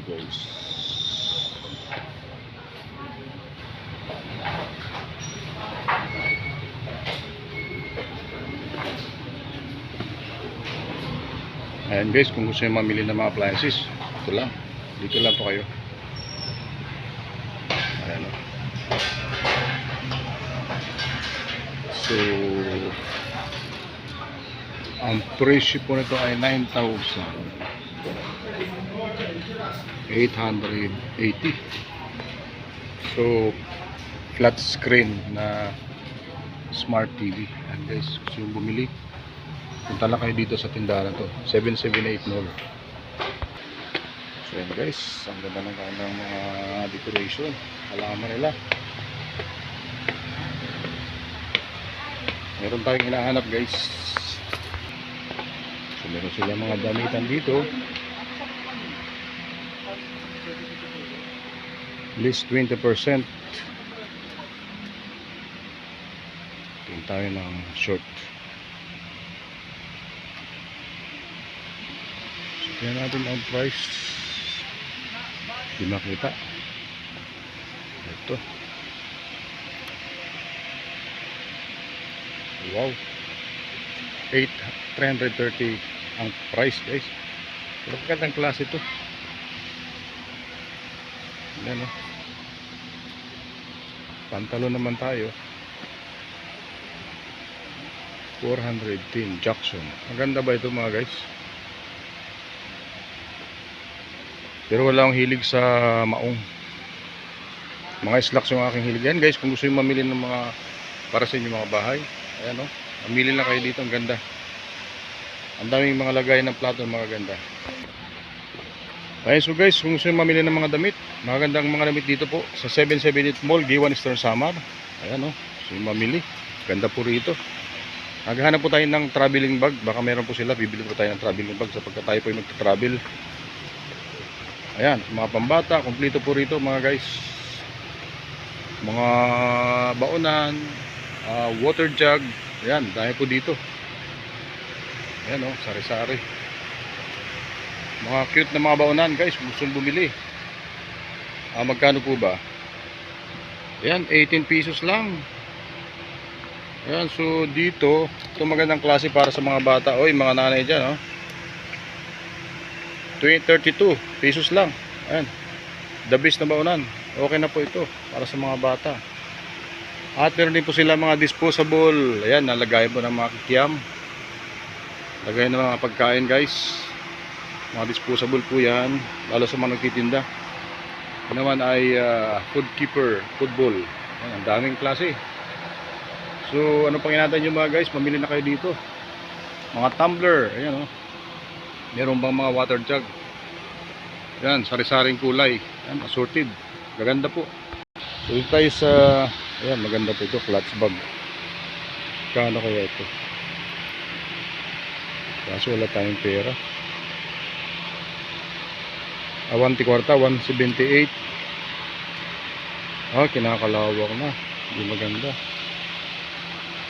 guys. Ayan guys, kung gusto nyo mamili ng mga appliances, ito lang, dito lang po kayo. Ayan o. So ang presyo po nito ay 9,880. So flat screen na smart TV. Ayan guys, gusto nyo bumili, punta lang kayo dito sa tindahan to, 778 Mall. So yan guys, ang ganda ng kanilang mga decoration, halaman nila. Meron tayong hinahanap guys. So meron sila mga damitan dito, list 20%. Tingin tayo ng short. Yan natin ang price. Di makita. Ito. Wow. 330 ang price guys. Pero magandang klase ito. Yan o. Pantalon naman tayo. 410 Jackson. Maganda ba ito mga guys? Pero wala akong hilig sa maong. Mga slacks yung aking hilig. Yan guys, kung gusto nyo mamili ng mga para sa inyo mga bahay, ayan o, mamili lang kayo dito. Ang ganda. Ang daming mga lagay ng plato, mga ganda. Ayan, so guys, kung gusto nyo mamili ng mga damit, magandang mga damit dito po sa 778 Mall, G1 Eastern Samar. Ayan o, gusto nyo mamili, ganda po rito. Naghahanap po tayo ng traveling bag. Baka meron po sila, bibili po tayo ng traveling bag sapagkat tayo po yung magta-travel. Ayan, mga pambata, kumplito po rito mga guys. Mga baonan, water jug, ayan, dahil po dito. Ayan o, sari-sari. Mga cute na mga baonan guys, gusto nyo bumili. Magkano po ba? Ayan, 18 pesos lang. Ayan, so dito, ito magandang klase para sa mga bata. Oy, mga nanay dyan, oh. 32 pesos lang. Ayan, the best na baonan. Okay na po ito para sa mga bata. At meron din po sila mga disposable. Ayan, nalagay po ng mga kikiam. Lagay ng mga pagkain guys. Mga disposable po yan, lalo sa mga nagtitinda. Ito naman ay food keeper, food bowl. Ayan, ang daming klase. So ano pang inatay nyo mga guys, mamili na kayo dito. Mga tumbler, ayan o. Meron bang mga water jug. Yan, sari-saring kulay. Yan, assorted. Maganda po. So dito tayo sa, ayan, maganda po ito, clutch bag. Kano kaya ito? Kaso wala tayong pera. 1/4, 178. Kinakalawang na. Hindi maganda.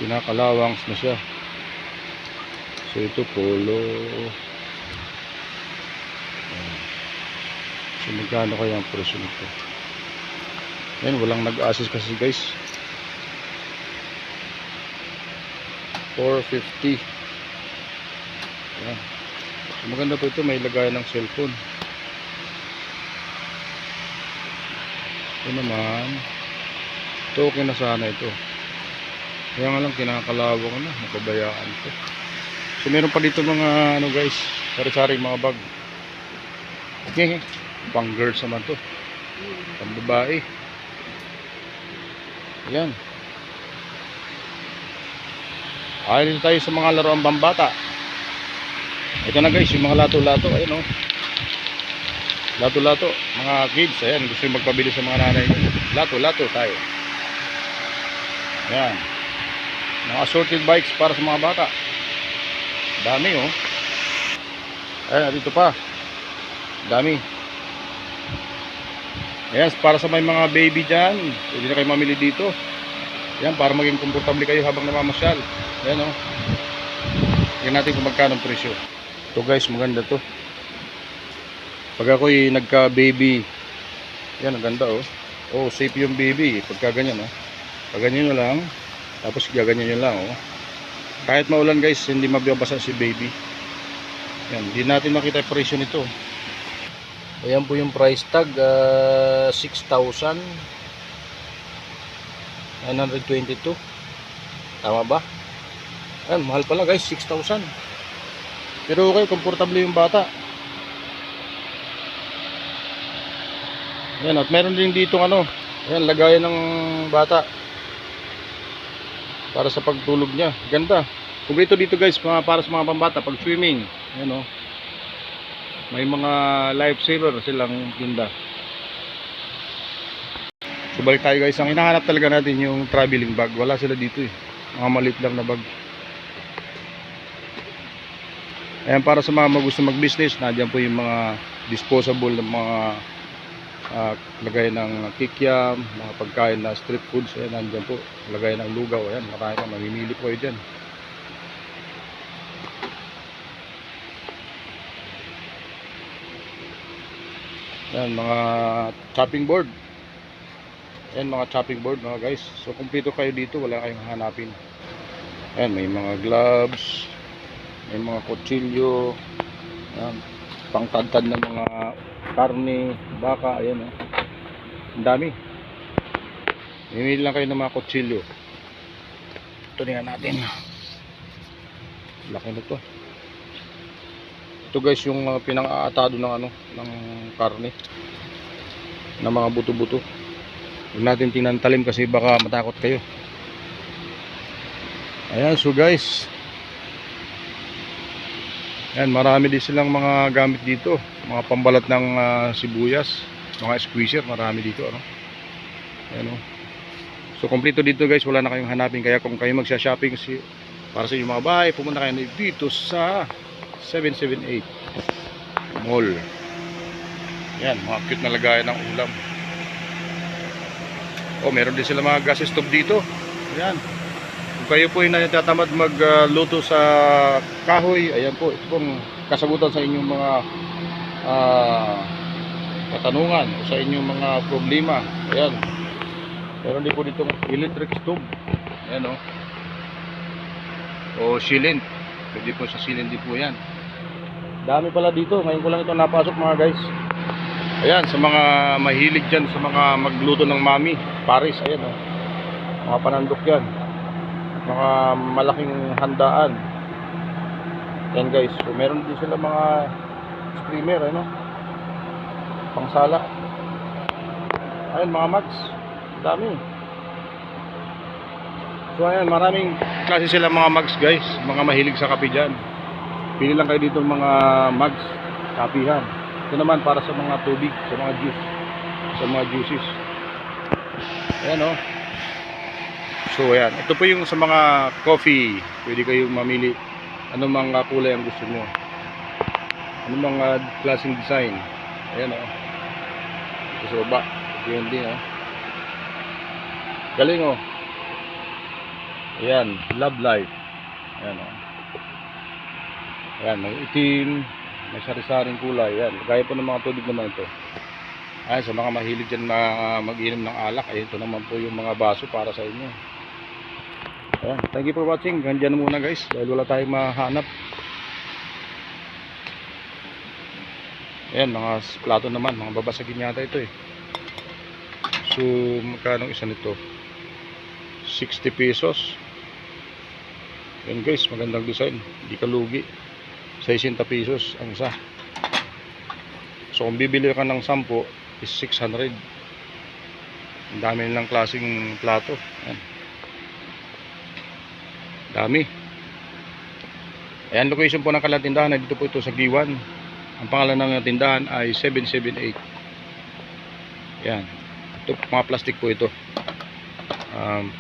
Kinakalawang na siya. So ito polo. So magkano kaya ang presyo nito? Ayan, walang nag-assist kasi guys. 450. Ayan. So maganda po ito, may lagayan ng cellphone. Ito naman, ito okay na sana ito. Kaya nga lang kinakalawang na, napabayaan ito. So meron pa dito mga ano guys, sari-saring mga bag. Okay, pang girls naman to, pang babae. Ayan. Dito tayo sa mga laruan pambata. Ito na guys, yung mga lato-lato. Ayan o, lato-lato, mga kids. Ayan, gusto yung magpabili sa mga nanay. Lato-lato tayo. Ayan, mga assorted bikes para sa mga bata. Dami oh. Ayan, dito pa, dami. Ayan, para sa may mga baby dyan, pwede na kayo mamili dito. Ayan, para maging komportable kayo habang namamasyal. Ayan o. Tingnan natin kung magkano ang presyo. Ito guys, maganda to. Pag ako'y nagka-baby, yan, ang ganda oh. Oh, safe yung baby pagka ganyan oh. Pag ganyan nyo lang, tapos gaganyan nyo lang oh. Kahit maulan guys, hindi mababasa si baby. Yan, hindi natin makita yung presyo nito. Ayan po yung price tag, 6,922. Tama ba? Ayan, mahal pala guys, 6,000. Pero okay, komportable yung bata. Ayan, at meron din dito ano, ayan, lagayan ng bata para sa pagtulog niya. Ganda. Kumpleto dito guys, para sa mga pambata pag swimming. Ayan oh. May mga lifesaver silang tinda. So balik tayo guys, ang hinahanap talaga natin yung traveling bag. Wala sila dito eh. Mga maliit lang na bag. Ayan, para sa mga gusto mag-business, nandiyan po yung mga disposable na mga lagay ng kikiam, mga pagkain na street foods. Ayan, nandiyan po. Lagay ng lugaw. Ayan, marami pa. Mamimili po kayo dyan. Ayan, mga chopping board. Ayan, mga chopping board mga guys. So, kumpleto kayo dito. Wala kayong hanapin. Ayan, may mga gloves. May mga kutsilyo. Ayan, pangtadtad ng mga karne, baka. Ayan, oh. Ang dami. Mamili lang kayo ng mga kutsilyo. Ito na natin. Laki na to. Ito guys yung pinang-aatado ng ano, ng karne, ng mga buto-buto. Huwag natin tinantalim kasi baka matakot kayo. Ayan, so guys, ayan, marami din silang mga gamit dito, mga pambalat ng sibuyas, mga squeezer, marami dito ano. Ayan, oh. So kompleto dito guys, wala na kayong hanapin. Kaya kung kayo magsha-shopping para sa inyong mga bahay, pumunta kayo dito sa 778 Mall. Yan, mga cute na lagayan ng ulam. Oh, meron din sila mga gas stove dito. Ayan. Kung kayo po ay natatamad magluto sa kahoy, ayan po, ito pong kasagutan sa inyong mga katanungan o sa inyong mga problema. Ayan. Meron din po ditong electric stove. Ayan oh. O silent. Pwede po sa silent din po yan. Dami pala dito. Ngayon ko lang ito napasok mga guys. Ayan, sa mga mahilig dyan, sa mga magluto ng mami, Paris, ayan o. Mga panandok yan. Mga malaking handaan. Ayan guys. So meron din sila mga streamer, ano? Pangsala. Ayan, mga mags. Dami. So ayan, maraming klase sila mga mags guys. Mga mahilig sa kape dyan. Pili lang kayo dito mga mugs, kapihan. Ito naman para sa mga tubig, sa mga juice, sa mga juices. Ayan o. So ayan, ito po yung sa mga coffee. Pwede kayong mamili anong mga kulay ang gusto mo. Anong mga klaseng design. Ayan o. Ito sa baba. Ito yun din o. Galing o. Ayan, Love Life. Ayan o. Ayan, may itim, may sari-saring kulay. Ayan, gaya po ng mga tubig naman ito. Ayan, sa mga mahilig dyan mag-inom ng alak, ayan, ito naman po yung mga baso para sa inyo. Ayan, thank you for watching. Ganyan muna guys, dahil wala tayong mahanap. Ayan, mga plato naman, mga babasagin yata ito eh. So, magkano isa nito? 60 pesos. Ayan guys, magandang design, hindi ka lugi. 60 pesos ang isa. So kung bibili ka ng 10 is 600. Ang dami nilang klaseng plato. Ayan. Dami. Ayan, location po ng kalatindahan. Dito po ito sa Giwan. Ang pangalan ng tindahan ay 778. Ayan. Ito, mga plastic po ito.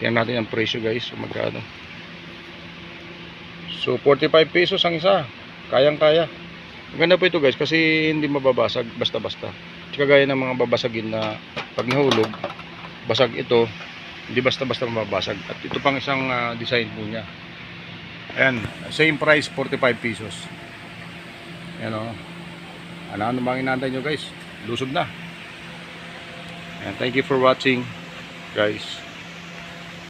Tingnan natin ang presyo guys. So magkano. So 45 pesos ang isa. Kayang-kaya. Maganda po ito guys kasi hindi mababasag basta-basta. Kagaya ng mga babasagin na pag nahulog, basag ito, hindi basta-basta mababasag. At ito pang isang design po niya. Ayan, same price, 45 pesos. Ayan o. Ano bang inaantay nyo guys? Lusog na. And thank you for watching guys.